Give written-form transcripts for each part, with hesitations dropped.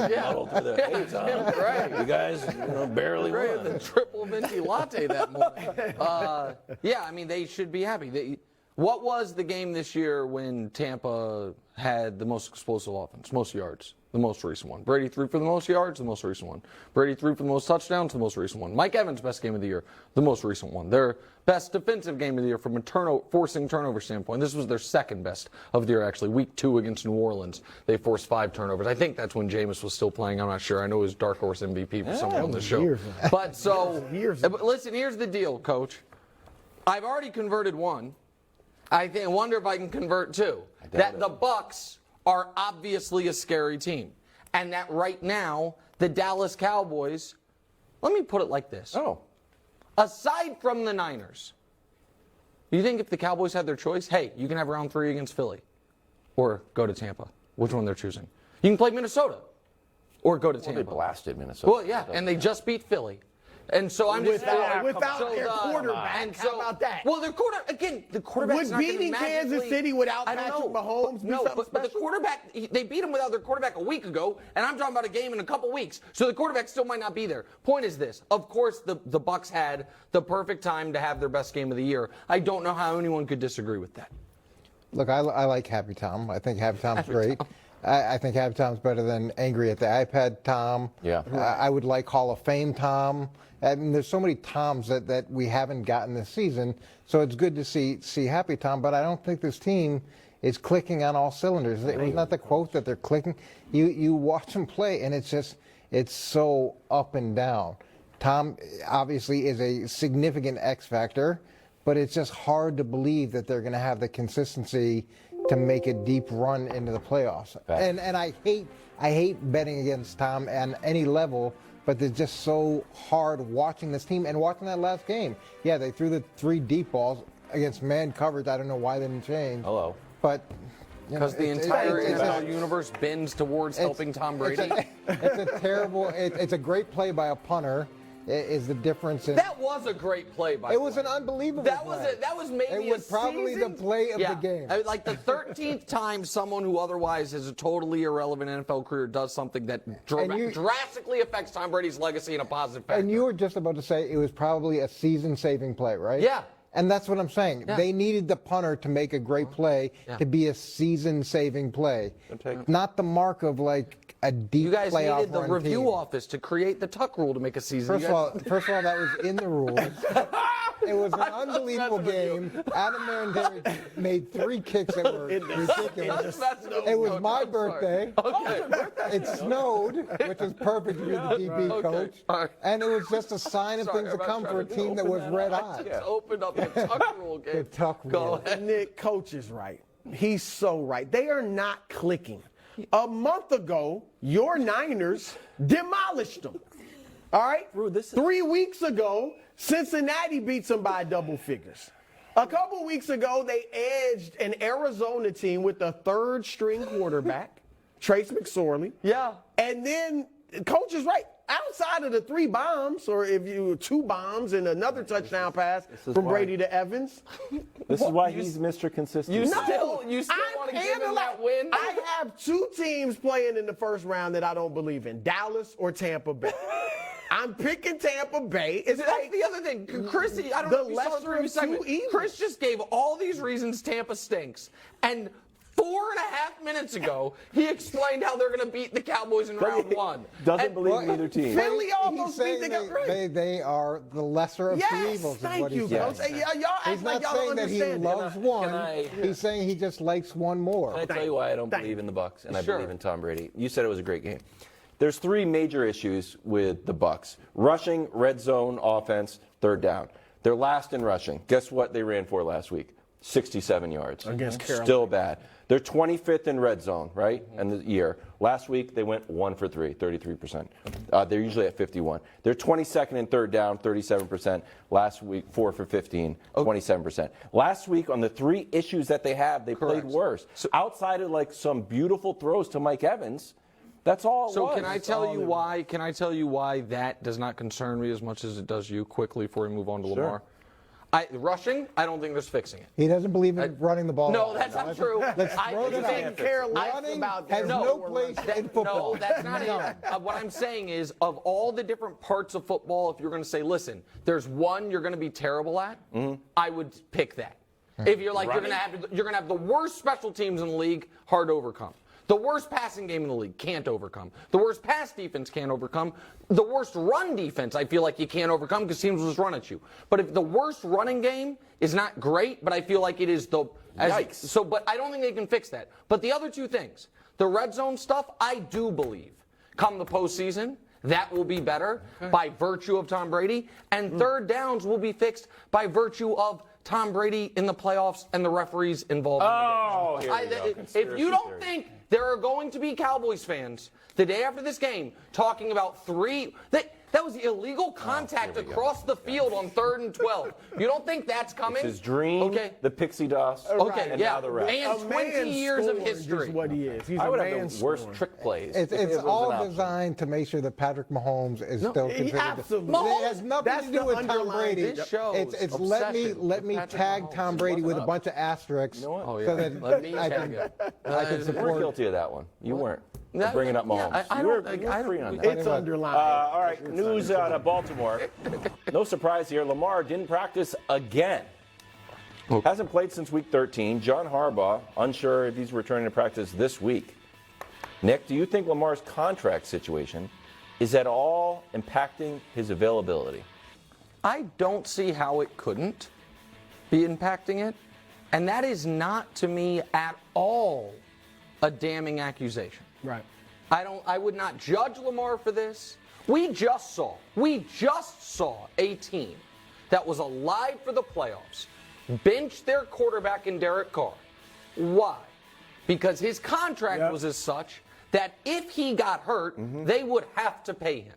muddled through the, hey, Tom, Right. you guys barely won. The triple venti latte that morning. Yeah, I mean, they should be happy. What was the game this year when Tampa had the most explosive offense, most yards? The most recent one. Brady threw for the most yards, the most recent one. Brady threw for the most touchdowns, the most recent one. Mike Evans' best game of the year, the most recent one. Their best defensive game of the year from a forcing turnover standpoint. This was their second best of the year, actually. Week 2 against New Orleans, they forced 5 turnovers. I think that's when Jameis was still playing. I'm not sure. I know he was dark horse MVP for someone on the show. But so, listen, here's the deal, Coach. I've already converted one. I wonder if I can convert 2. That the Bucs are obviously a scary team. And that right now, the Dallas Cowboys, let me put it like this. Aside from the Niners, you think if the Cowboys had their choice, hey, you can have round 3 against Philly or go to Tampa. Which one they're choosing? You can play Minnesota or go to Tampa. They blasted Minnesota. Well, yeah, and they just beat Philly. And so I'm just without their quarterback. And How about that? Well, their quarterback's Would beating Kansas City without Patrick Mahomes be something but the quarterback, they beat him without their quarterback a week ago, and I'm talking about a game in a couple weeks. So the quarterback still might not be there. Point is this: of course, the Bucs had the perfect time to have their best game of the year. I don't know how anyone could disagree with that. Look, I like Happy Tom. I think Happy Tom's great. I think Happy Tom's better than Angry at the iPad Tom. Yeah. I would like Hall of Fame Tom. I mean, there's so many Toms that we haven't gotten this season, so it's good to see Happy Tom, but I don't think this team is clicking on all cylinders. It was not the quote that they're clicking. You watch them play, and it's so up and down. Tom obviously is a significant X factor, but it's just hard to believe that they're going to have the consistency to make a deep run into the playoffs. And I hate betting against Tom on any level, but it's just so hard watching this team and watching that last game. Yeah, they threw the 3 deep balls against man coverage. I don't know why they didn't change. Hello. But because the entire NFL universe bends towards helping Tom Brady. It's a terrible. It's a great play by a punter. Is the difference in that was a great play by it was an unbelievable play. That was maybe it was probably the play of the game. Like the 13th time someone who otherwise has a totally irrelevant NFL career does something that drastically affects Tom Brady's legacy in a positive fashion. And you were just about to say it was probably a season-saving play, right? Yeah. And that's what I'm saying. Yeah. They needed the punter to make a great play to be a season-saving play. Not the mark of like a deep playoff run. You guys needed the review team. office to create the Tuck rule to make a season. First of all, that was in the rules. It was an unbelievable game. Adam Marinelli made 3 kicks that were ridiculous. It was my birthday. Okay. It snowed, which was perfect to be the DB coach. And it was just a sign of things to come for a team that was red hot. Just opened up the Tuck rule game. The Tuck rule. Go ahead. Nick, coach is right. He's so right. They are not clicking. A month ago, your Niners demolished them. All right? 3 weeks ago, Cincinnati beats them by double figures. A couple weeks ago, they edged an Arizona team with a 3rd-string quarterback, Trace McSorley. Yeah. And then, coach is right. Outside of the 3 bombs, or if you 2 bombs and another touchdown pass from Brady to Evans. This is why he's Mr. Consistency. You still want to give him that win? I have 2 teams playing in the first round that I don't believe in, Dallas or Tampa Bay. I'm picking Tampa Bay. That's the other thing. Chris, I don't know if you saw the previous segment. Chris just gave all these reasons Tampa stinks. And 4.5 minutes ago, he explained how they're going to beat the Cowboys in round 1. Doesn't believe in either team. Philly almost beat the Cowboys. They are the lesser of 2 evils. Thank you, Coach. Y'all act like y'all don't understand. He's not saying that he loves one. He's saying he just likes one more. Can I tell you why I don't believe in the Bucs and I believe in Tom Brady? You said it was a great game. There's 3 major issues with the Bucs: rushing, red zone offense, 3rd down. They're last in rushing. Guess what they ran for last week? 67 yards. Against Carolina. Still bad. They're 25th in red zone, right? And the year. Last week, they went 1 for 3, 33%. They're usually at 51. They're 22nd in 3rd down, 37%. Last week, 4 for 15, 27%. Last week, on the 3 issues that they have, they played worse. So, outside of like some beautiful throws to Mike Evans, that's all it was. So can I tell you why? Can I tell you why that does not concern me as much as it does you? Quickly, before we move on to Lamar. Rushing, I don't think there's fixing it. He doesn't believe in running the ball. No, that's not true. Let's I throw it think out. care less Running about has their no forward place runs. in football. No, that's not None. it. What I'm saying is, of all the different parts of football, if you're going to say, listen, there's one you're going to be terrible at, I would pick that. If you're like, you're going to have the worst special teams in the league, hard to overcome. The worst passing game in the league, can't overcome. The worst pass defense, can't overcome. The worst run defense, I feel like you can't overcome because teams will just run at you. But if the worst running game is not great, but I feel like it is the... Yikes. But I don't think they can fix that. But the other two things, the red zone stuff, I do believe, come the postseason, that will be better by virtue of Tom Brady. And third downs will be fixed by virtue of Tom Brady in the playoffs and the referees involved in the game. Here we go. If you don't Conspiracy think there are going to be Cowboys fans the day after this game talking about that was illegal contact across the field on 3rd and 12. You don't think that's coming? It's his dream, Okay. the pixie dust, Okay, and yeah. now the rest. And A 20 man years of scorned history. is what he is. He's I a would man have the worst scorned. trick plays. It's if it was an all option. designed to make sure that Patrick Mahomes is still he considered. absolutely- It has nothing That's to do the with Tom underlying- Brady. This shows It's let me obsession with tag Patrick Tom Mahomes. Brady with a What's bunch of asterisks know what? Oh, yeah. so that Let me I tag can it. I can We're support. guilty of that one. You weren't. Yeah, Bringing up yeah, Mahomes. I You were- don't- you were I free don't- on that. It's underlined. All right, news out of Baltimore. No surprise here. Lamar didn't practice again. Hasn't played since week 13. John Harbaugh, unsure if he's returning to practice this week. Nick, do you think Lamar's contract situation is at all impacting his availability? I don't see how it couldn't be impacting it. And that is not, to me, at all a damning accusation. Right. I would not judge Lamar for this. We just saw a team that was alive for the playoffs bench their quarterback in Derek Carr. Why? Because his contract was as such that if he got hurt, they would have to pay him.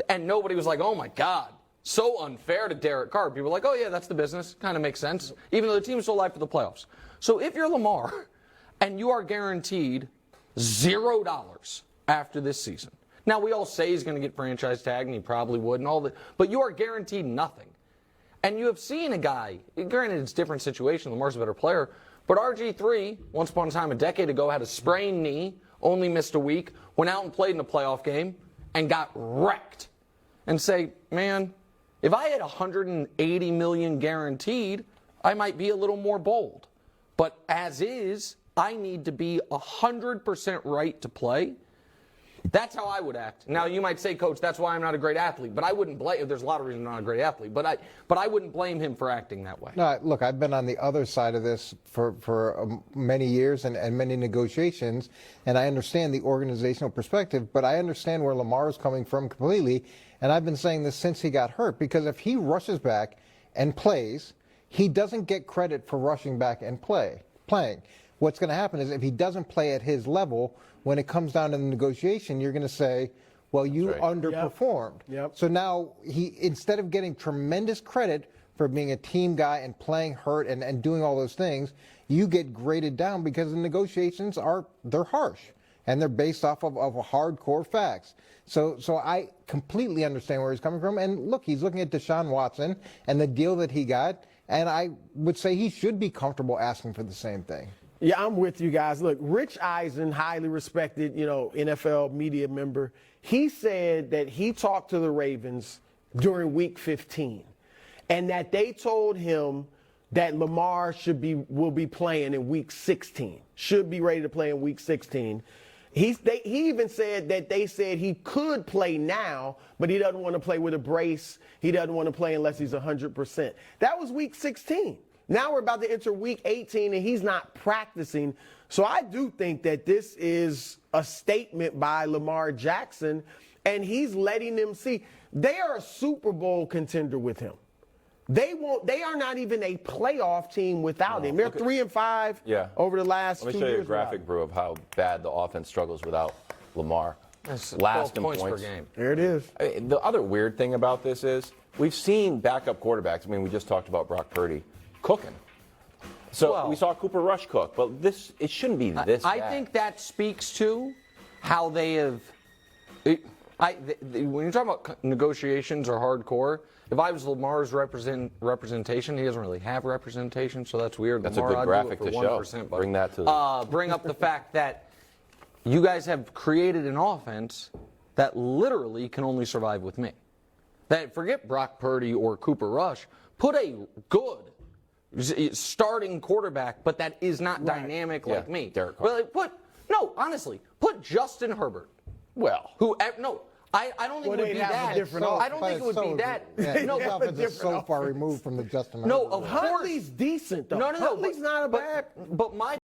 And nobody was like, oh my God, so unfair to Derek Carr. People were like, oh yeah, that's the business. Kind of makes sense. Even though the team is still alive for the playoffs. So if you're Lamar and you are guaranteed $0 after this season. Now we all say he's going to get franchise tag and he probably would and all that, but you are guaranteed nothing. And you have seen a guy, granted it's a different situation, Lamar's a better player, but RG3, once upon a time a decade ago, had a sprained knee, only missed a week, went out and played in a playoff game, and got wrecked. And say, man, if I had $180 million guaranteed, I might be a little more bold. But as is, I need to be 100% right to play. That's how I would act. Now, you might say, Coach, that's why I'm not a great athlete. But I wouldn't blame. There's a lot of reasons I'm not a great athlete. But I wouldn't blame him for acting that way. No, look, I've been on the other side of this for many years and many negotiations, and I understand the organizational perspective, but I understand where Lamar is coming from completely, and I've been saying this since he got hurt, because if he rushes back and plays, he doesn't get credit for rushing back and playing. What's going to happen is if he doesn't play at his level, when it comes down to the negotiation, you're going to say, well, you underperformed. Yep. So now he, instead of getting tremendous credit for being a team guy and playing hurt and doing all those things, you get graded down because the negotiations they're harsh and they're based off of hardcore facts. So I completely understand where he's coming from. And look, he's looking at Deshaun Watson and the deal that he got, and I would say he should be comfortable asking for the same thing. Yeah, I'm with you guys. Look, Rich Eisen, highly respected, NFL media member, he said that he talked to the Ravens during week 15 and that they told him that Lamar will be playing in week 16, should be ready to play in week 16. He even said that they said he could play now, but he doesn't want to play with a brace. He doesn't want to play unless he's 100%. That was week 16. Now we're about to enter week 18, and he's not practicing. So I do think that this is a statement by Lamar Jackson, and he's letting them see they are a Super Bowl contender with him. They are not even a playoff team without him. They're 3-5 over the last 2 years. Let me show you a graphic, Brew, of how bad the offense struggles without Lamar. That's Last 12 in points per points. game. There it is. The other weird thing about this is we've seen backup quarterbacks. I mean, we just talked about Brock Purdy cooking. So we saw Cooper Rush cook, but it shouldn't be this I bad. think that speaks to how they have. When you're talking about negotiations or hardcore, if I was Lamar's representation, he doesn't really have representation, so that's weird. That's Lamar, a good graphic to show. 1%, but, Bring that to the... bring up the fact that you guys have created an offense that literally can only survive with me. That forget Brock Purdy or Cooper Rush. Put a good starting quarterback, but that is not dynamic like me. Derek Carr. Well, honestly, put Justin Herbert. Well, I don't think Well, it would they'd be have a that. different I don't think it would be that. Yeah, No, his offense is so far removed from the Justin No, Herbert. of course. Huntley's decent, though. No. Huntley's not a bad. But my